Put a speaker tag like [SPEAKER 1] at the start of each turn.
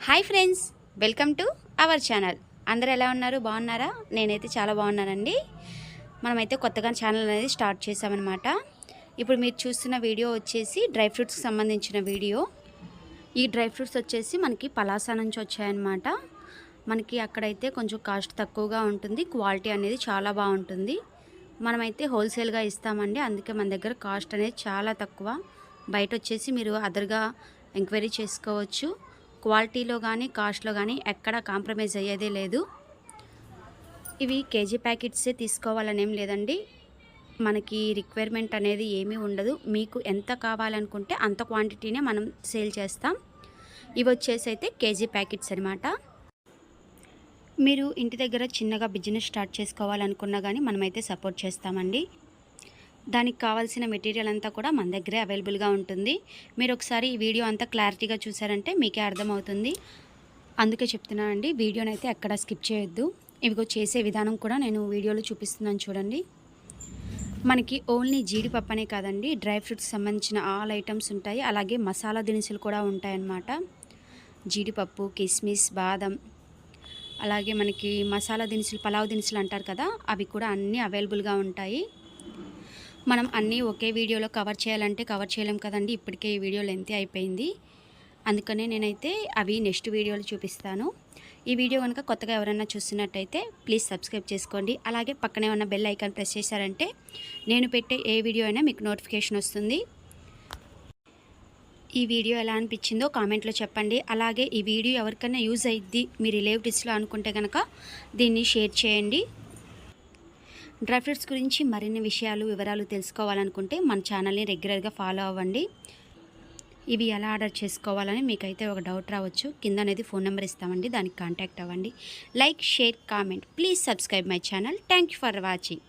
[SPEAKER 1] Hi friends, welcome to our channel. అందరూ ఎలా ఉన్నారు? బాగున్నారా? నేనైతే చాలా బాగున్నానండి. మనమైతే కొత్తగా ఛానల్ అనేది స్టార్ట్ చేసామన్నమాట. ఇప్పుడు మీరు చూస్తున్న వీడియో వచ్చేసి డ్రై ఫ్రూట్స్కి సంబంధించిన వీడియో. ఈ డ్రై ఫ్రూట్స్ వచ్చేసి మనకి పలాస నుంచి వచ్చాయన్నమాట. మనకి అక్కడైతే కొంచెం కాస్ట్ తక్కువగా ఉంటుంది, క్వాలిటీ అనేది చాలా బాగుంటుంది. మనమైతే హోల్సేల్గా ఇస్తామండి, అందుకే మన దగ్గర కాస్ట్ అనేది చాలా తక్కువ. బయట వచ్చేసి మీరు అదర్గా ఎంక్వైరీ చేసుకోవచ్చు. క్వాలిటీలో కానీ కాస్ట్లో కానీ ఎక్కడ కాంప్రమైజ్ అయ్యేదే లేదు. ఇవి కేజీ ప్యాకెట్సే తీసుకోవాలని ఏం లేదండి, మనకి రిక్వైర్మెంట్ అనేది ఏమీ ఉండదు. మీకు ఎంత కావాలనుకుంటే అంత క్వాంటిటీనే మనం సేల్ చేస్తాం. ఇవి వచ్చేసి అయితే కేజీ ప్యాకెట్స్ అనమాట. మీరు ఇంటి దగ్గర చిన్నగా బిజినెస్ స్టార్ట్ చేసుకోవాలనుకున్నా కానీ మనమైతే సపోర్ట్ చేస్తామండి. దానికి కావాల్సిన మెటీరియల్ అంతా కూడా మన దగ్గరే అవైలబుల్గా ఉంటుంది. మీరు ఒకసారి ఈ వీడియో అంతా క్లారిటీగా చూసారంటే మీకే అర్థమవుతుంది. అందుకే చెప్తున్నానండి, వీడియోని అయితే ఎక్కడ స్కిప్ చేయొద్దు. ఇవిగో చేసే విధానం కూడా నేను వీడియోలో చూపిస్తున్నాను చూడండి. మనకి ఓన్లీ జీడిపప్పు అనే కాదండి, డ్రై ఫ్రూట్స్ సంబంధించిన ఆల్ ఐటమ్స్ ఉంటాయి. అలాగే మసాలా దినుసులు కూడా ఉంటాయన్నమాట. జీడిపప్పు, కిస్మిస్, బాదం, అలాగే మనకి మసాలా దినుసులు, పలావ్ దినుసులు అంటారు కదా, అవి కూడా అన్నీ అవైలబుల్గా ఉంటాయి. మనం అన్నీ ఒకే వీడియోలో కవర్ చేయాలంటే కవర్ చేయలేం కదండి. ఇప్పటికే ఈ వీడియో లెంతీ అయిపోయింది, అందుకనే నేనైతే అవి నెక్స్ట్ వీడియోలో చూపిస్తాను. ఈ వీడియో కనుక కొత్తగా ఎవరైనా చూస్తున్నట్టయితే ప్లీజ్ సబ్స్క్రైబ్ చేసుకోండి. అలాగే పక్కనే ఉన్న బెల్ ఐకాన్ ప్రెస్ చేశారంటే నేను పెట్టే ఏ వీడియో అయినా మీకు నోటిఫికేషన్ వస్తుంది. ఈ వీడియో ఎలా అనిపించిందో కామెంట్లో చెప్పండి. అలాగే ఈ వీడియో ఎవరికైనా యూజ్ అయ్యిద్ది మీ రిలేటివ్స్లో అనుకుంటే కనుక దీన్ని షేర్ చేయండి. డ్రై ఫ్రూట్స్ గురించి మరిన్ని వివరాలు తెలుసుకోవాలనుకుంటే మన ఛానల్ని రెగ్యులర్గా ఫాలో అవ్వండి. ఇవి ఎలా ఆర్డర్ చేసుకోవాలని మీకైతే ఒక డౌట్ రావచ్చు. కింద అనేది ఫోన్ నెంబర్ ఇస్తామండి, దానికి కాంటాక్ట్ అవ్వండి. Like, share, comment. Please subscribe my channel. Thank you for watching.